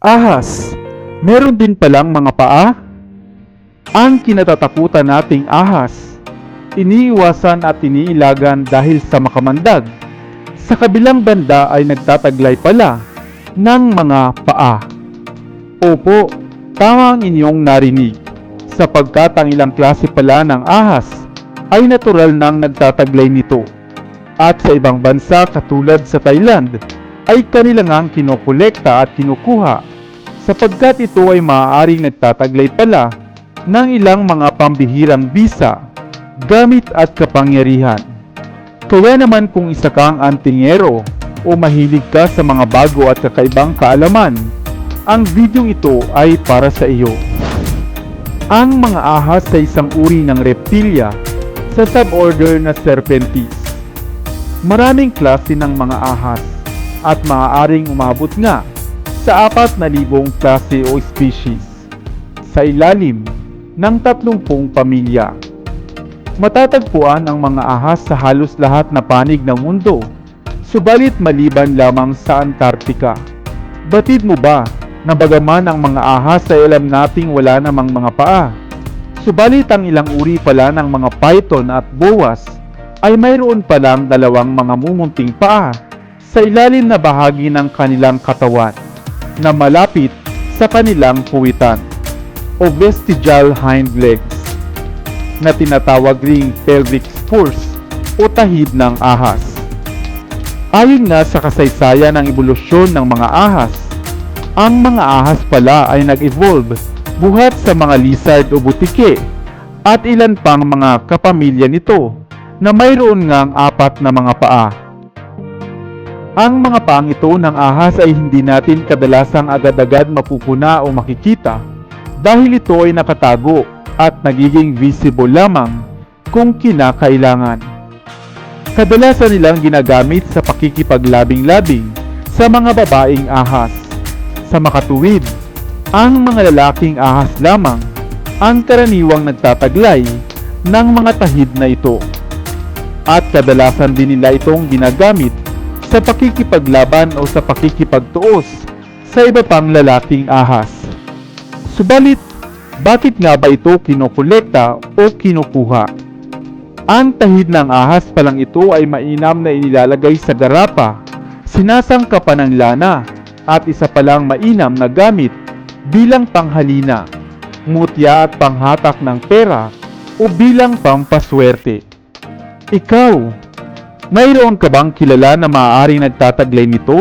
Ahas, meron din palang mga paa? Ang kinatatakutan nating ahas, iniiwasan at iniilagan dahil sa makamandag. Sa kabilang banda ay nagtataglay pala ng mga paa. Opo, tama ang inyong narinig, sapagkat ang ilang klase pala ng ahas ay natural nang nagtataglay nito. At sa ibang bansa katulad sa Thailand, ay kanilang kinokolekta at kinukuha sapagkat ito ay maaaring nagtataglay pala ng ilang mga pambihirang bisa, gamit at kapangyarihan. Kaya naman kung isa kang antingero o mahilig ka sa mga bago at kakaibang kaalaman, ang videong ito ay para sa iyo. Ang mga ahas ay isang uri ng reptilya sa suborder na Serpentis. Maraming klase ng mga ahas at maaaring umabot nga sa 4,000 klase o species sa ilalim ng 30 pamilya. Matatagpuan ang mga ahas sa halos lahat na panig ng mundo, subalit maliban lamang sa Antarctica. Batid mo ba na bagaman ang mga ahas ay alam nating wala namang mga paa, subalit ang ilang uri pala ng mga python at boas ay mayroon palang dalawang mga mumunting paa sa ilalim na bahagi ng kanilang katawan na malapit sa kanilang puwitan o vestigial hind legs na tinatawag ring pelvic spurs o tahid ng ahas. Ayon nga sa kasaysayan ng ebolusyon ng mga ahas, ang mga ahas pala ay nag-evolve buhat sa mga lizard o butike at ilan pang mga kapamilya nito na mayroon ngang 4 na mga paa. Ang mga paang ito ng ahas ay hindi natin kadalasang agad-agad mapupuna o makikita dahil ito ay nakatago at nagiging visible lamang kung kinakailangan. Kadalasan nilang ginagamit sa pakikipaglabing-labing sa mga babaeng ahas. Sa makatuwid, ang mga lalaking ahas lamang ang karaniwang nagtataglay ng mga tahid na ito. At kadalasan din nila itong ginagamit sa pakikipaglaban o sa pakikipagtuos sa iba pang lalaking ahas. Subalit, bakit nga ba ito kinokolekta o kinukuha? Ang tahid ng ahas palang ito ay mainam na inilalagay sa garapa, sinasangkapan ng lana, at isa palang mainam na gamit bilang panghalina, mutya at panghatak ng pera o bilang pampaswerte. Ikaw, mayroon ka bang kilala na maaaring nagtataglay nito?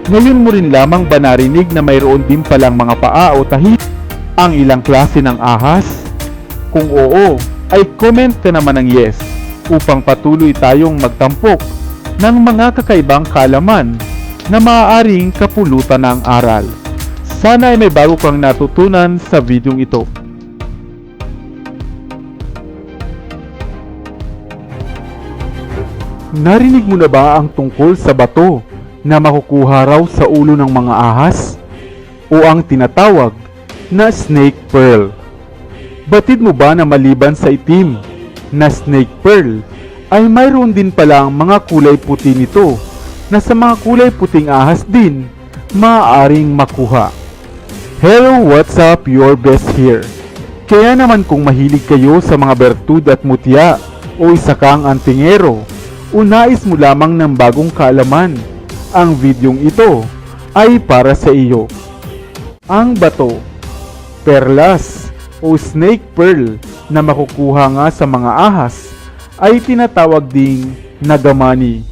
Ngayon mo rin lamang ba narinig na mayroon din palang mga paa o tahid ang ilang klase ng ahas? Kung oo, ay comment ka naman ng yes upang patuloy tayong magtampok ng mga kakaibang kaalaman na maaaring kapulutan ng aral. Sana ay may bago kang natutunan sa videong ito. Narinig mo na ba ang tungkol sa bato na makukuha raw sa ulo ng mga ahas? O ang tinatawag na snake pearl? Batid mo ba na maliban sa itim na snake pearl, ay mayroon din palang mga kulay puti nito na sa mga kulay puting ahas din maaaring makuha? Hello, what's up? Your best here. Kaya naman kung mahilig kayo sa mga bertud at mutya o isa kang antingero, o nais mo lamang ng bagong kaalaman, ang videong ito ay para sa iyo. Ang bato, perlas o snake pearl na makukuha nga sa mga ahas ay tinatawag ding nagamani,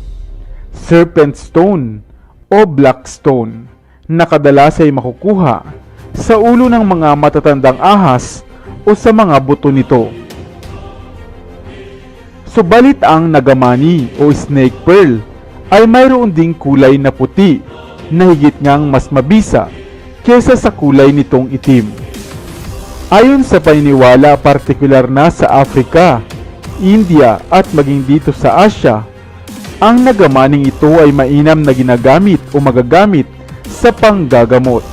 serpent stone o black stone na kadalas ay makukuha sa ulo ng mga matatandang ahas o sa mga buto nito. Subalit ang nagamani o snake pearl ay mayroon ding kulay na puti na higit ngang mas mabisa kesa sa kulay nitong itim. Ayon sa paniniwala partikular na sa Africa, India at maging dito sa Asia, ang nagamaning ito ay mainam na ginagamit o magagamit sa panggagamot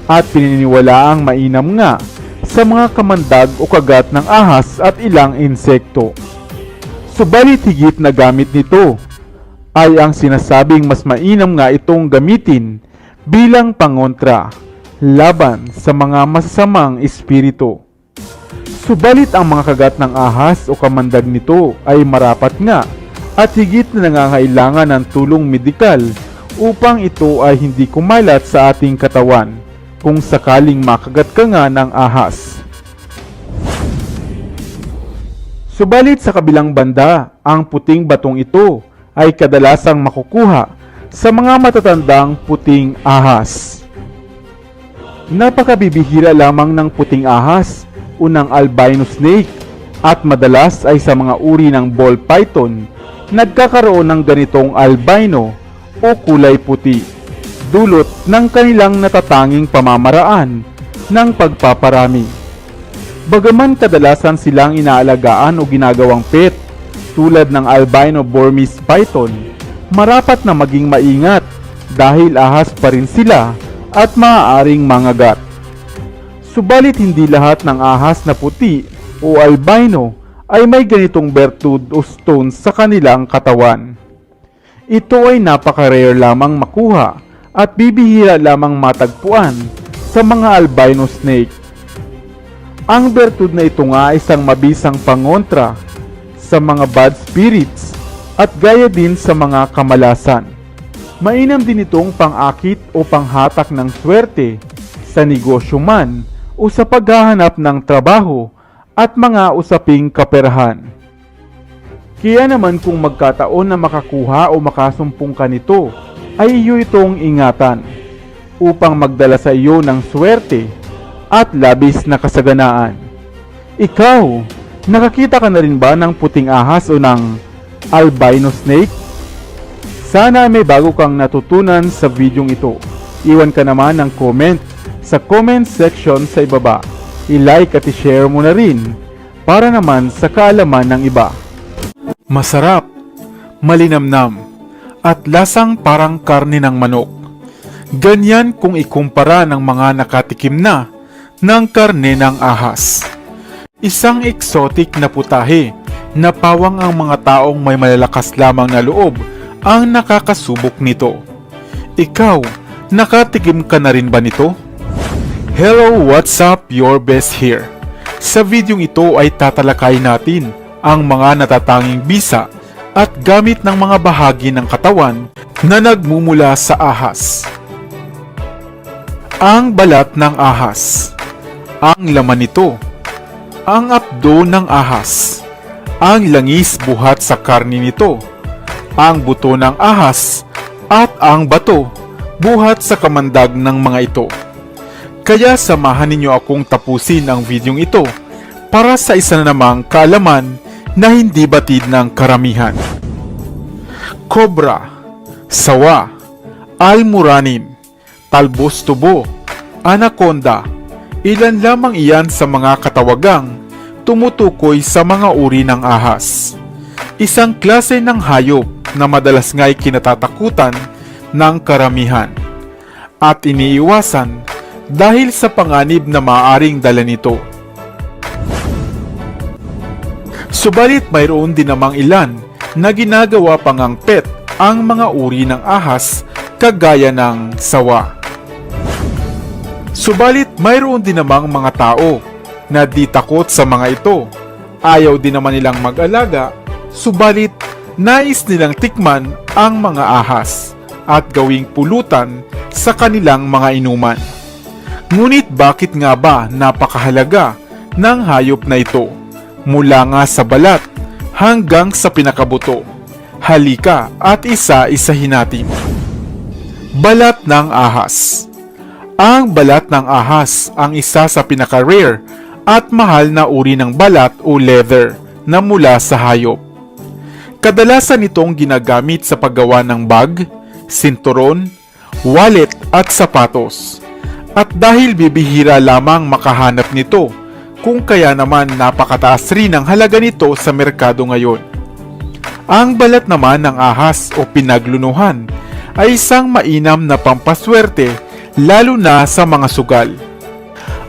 at pininiwalaang mainam nga sa mga kamandag o kagat ng ahas at ilang insekto. Subalit higit na gamit nito ay ang sinasabing mas mainam nga itong gamitin bilang pangontra laban sa mga masasamang espiritu. Subalit ang mga kagat ng ahas o kamandag nito ay marapat nga at higit na nangangailangan ng tulong medikal upang ito ay hindi kumalat sa ating katawan kung sakaling makagat ka nga ng ahas. Subalit sa kabilang banda, ang puting batong ito ay kadalasang makukuha sa mga matatandang puting ahas. Napakabibihira lamang ng puting ahas o ng albino snake at madalas ay sa mga uri ng ball python nagkakaroon ng ganitong albino o kulay puti dulot ng kanilang natatanging pamamaraan ng pagpaparami. Bagaman kadalasan silang inaalagaan o ginagawang pet tulad ng albino Burmese python, marapat na maging maingat dahil ahas pa rin sila at maaaring mangagat. Subalit hindi lahat ng ahas na puti o albino ay may ganitong bertud o stones sa kanilang katawan. Ito ay napaka-rare lamang makuha at bibihira lamang matagpuan sa mga albino snake. Ang bertud na ito nga ay isang mabisang pangontra sa mga bad spirits at gaya din sa mga kamalasan. Mainam din itong pang-akit o panghatak ng swerte sa negosyo man o sa paghahanap ng trabaho at mga usaping kaperahan. Kaya naman kung magkataon na makakuha o makasumpong ka nito, ay iyo itong ingatan upang magdala sa iyo ng swerte at labis na kasaganaan. Ikaw, nakakita ka na rin ba ng puting ahas o ng albino snake? Sana may bago kang natutunan sa videong ito. Iwan ka naman ng comment sa comment section sa ibaba. I-like at i-share mo na rin para naman sa kaalaman ng iba. Masarap, malinamnam, at lasang parang karne ng manok. Ganyan kung ikumpara ng mga nakatikim na ng karne ng ahas. Isang exotic na putahe na pawang ang mga taong may malalakas lamang na loob ang nakakasubok nito. Ikaw, nakatikim ka na rin ba nito? Hello, what's up? Your best here. Sa videong ito ay tatalakay natin ang mga natatanging bisa at gamit ng mga bahagi ng katawan na nagmumula sa ahas. Ang balat ng ahas, ang laman nito, ang apdo ng ahas, ang langis buhat sa karni nito, ang buto ng ahas, at ang bato buhat sa kamandag ng mga ito. Kaya samahan ninyo akong tapusin ang videong ito para sa isa na namang kaalaman na hindi batid ng karamihan. Cobra, sawa, almuranin, talbos tubo, anaconda, ilan lamang iyan sa mga katawagang tumutukoy sa mga uri ng ahas. Isang klase ng hayop na madalas nga'y kinatatakutan ng karamihan at iniiwasan dahil sa panganib na maaaring dala nito. Subalit mayroon din namang ilan na ginagawa pang ang pet ang mga uri ng ahas kagaya ng sawa. Subalit mayroon din namang mga tao na di takot sa mga ito. Ayaw din naman nilang mag-alaga, subalit nais nilang tikman ang mga ahas at gawing pulutan sa kanilang mga inuman. Ngunit bakit nga ba napakahalaga ng hayop na ito? Mula nga sa balat hanggang sa pinakabuto. Halika at isa-isahin natin. Balat ng ahas. Ang balat ng ahas ang isa sa pinaka-rare at mahal na uri ng balat o leather na mula sa hayop. Kadalasan itong ginagamit sa paggawa ng bag, sinturon, wallet at sapatos. At dahil bibihira lamang makahanap nito, kung kaya naman napakataas rin ang halaga nito sa merkado ngayon. Ang balat naman ng ahas o pinaglunuhan ay isang mainam na pampaswerte lalo na sa mga sugal.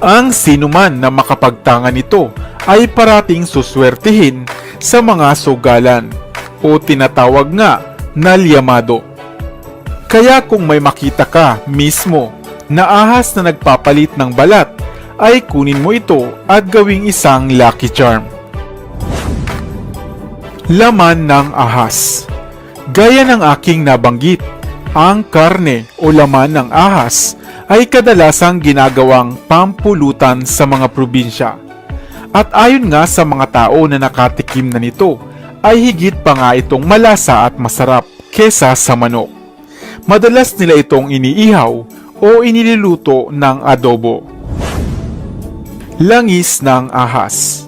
Ang sinuman na makapagtanga nito ay parating suswertihin sa mga sugalan o tinatawag nga na liyamado. Kaya kung may makita ka mismo na ahas na nagpapalit ng balat, ay kunin mo ito at gawing isang lucky charm. Laman ng ahas. Gaya ng aking nabanggit, ang karne o laman ng ahas ay kadalasang ginagawang pampulutan sa mga probinsya. At ayon nga sa mga tao na nakatikim na nito, ay higit pa nga itong malasa at masarap kesa sa manok. Madalas nila itong iniihaw o iniluluto ng adobo. Langis ng ahas.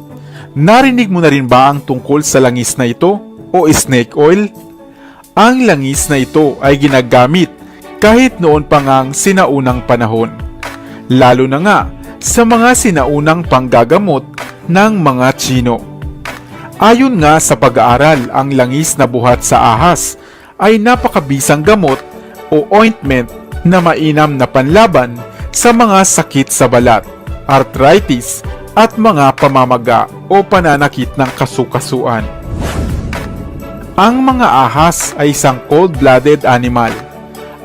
Narinig mo na rin ba ang tungkol sa langis na ito o snake oil? Ang langis na ito ay ginagamit kahit noon pa ngang sinaunang panahon. Lalo na nga sa mga sinaunang panggagamot ng mga Tsino. Ayon nga sa pag-aaral, ang langis na buhat sa ahas ay napakabisang gamot o ointment na mainam na panlaban sa mga sakit sa balat, arthritis at mga pamamaga o pananakit ng kasukasuan. Ang mga ahas ay isang cold-blooded animal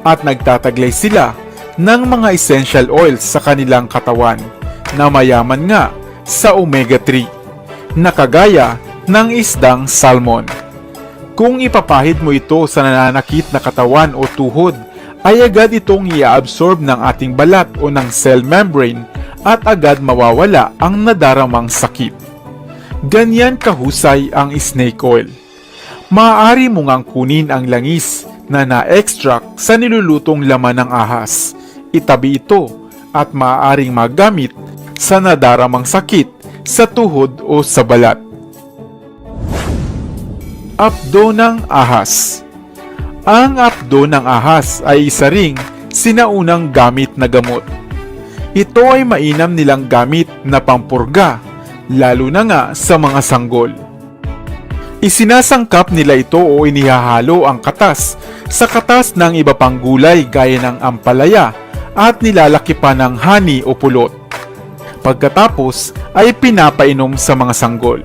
at nagtataglay sila ng mga essential oils sa kanilang katawan na mayaman nga sa omega-3 na kagaya ng isdang salmon. Kung ipapahid mo ito sa nananakit na katawan o tuhod, ay agad itong i-absorb ng ating balat o ng cell membrane at agad mawawala ang nadaramang sakit. Ganyan kahusay ang snake oil. Maaari mo ngang kunin ang langis na na-extract sa nilulutong laman ng ahas. Itabi ito at maaaring magamit sa nadaramang sakit sa tuhod o sa balat. Apdo ng ahas. Ang apdo ng ahas ay isa ring sinaunang gamit na gamot. Ito ay mainam nilang gamit na pampurga, lalo na nga sa mga sanggol. Isinasangkap nila ito o inihahalo ang katas sa katas ng iba pang gulay gaya ng ampalaya at nilalaki pa ng honey o pulot. Pagkatapos ay pinapainom sa mga sanggol.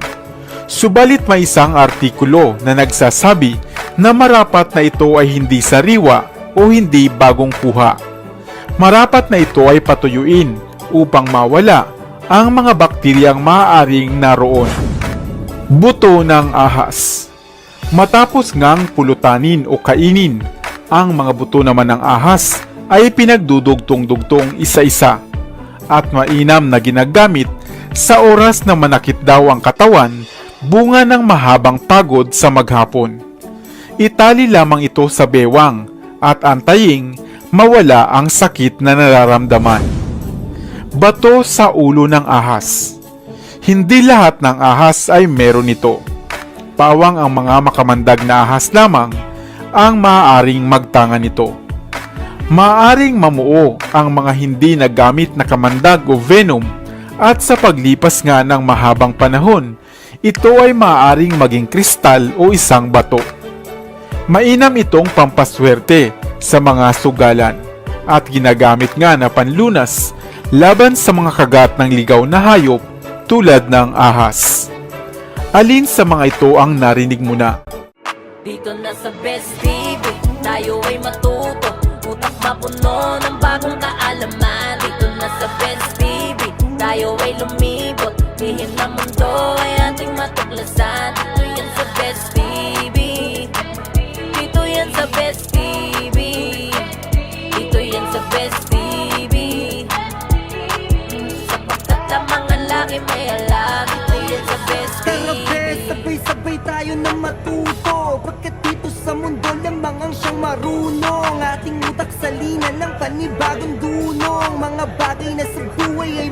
Subalit may isang artikulo na nagsasabi na marapat na ito ay hindi sariwa o hindi bagong kuha. Marapat na ito ay patuyuin upang mawala ang mga bakteryang maaaring naroon. Buto ng ahas. Matapos ngang pulutanin o kainin, ang mga buto naman ng ahas ay pinagdudugtong-dugtong isa-isa at mainam na ginagamit sa oras na manakit daw ang katawan, bunga ng mahabang pagod sa maghapon. Itali lamang ito sa bewang at antaying mawala ang sakit na nararamdaman. Bato sa ulo ng ahas. Hindi lahat ng ahas ay meron nito. Pawang ang mga makamandag na ahas lamang ang maaaring magtanga nito. Maaaring mamuo ang mga hindi nagamit na kamandag o venom at sa paglipas nga ng mahabang panahon, ito ay maaaring maging kristal o isang bato. Mainam itong pampaswerte sa mga sugalan at ginagamit nga na panlunas laban sa mga kagat ng ligaw na hayop tulad ng ahas. Alin sa mga ito ang narinig mo na? Dito na sa Best TV, tayo ay matuto. Utak mapuno ng bagong kaalaman. Dito na sa Best TV, tayo ay lumibot. Lihim na mundo ay ating matuklasan. Dito yan sa Best TV. Dito yan sa Best TV. Dito yan sa Best TV. Sapagkat ang mga laki may alam. Dito yan sa Best TV. Tara bes, sabay-sabay tayo na matuto. Pagkat dito sa mundo lamang ang siyang marunong. Ating utak salina ng panibagong dunong. Mga bagay na sa buhay ay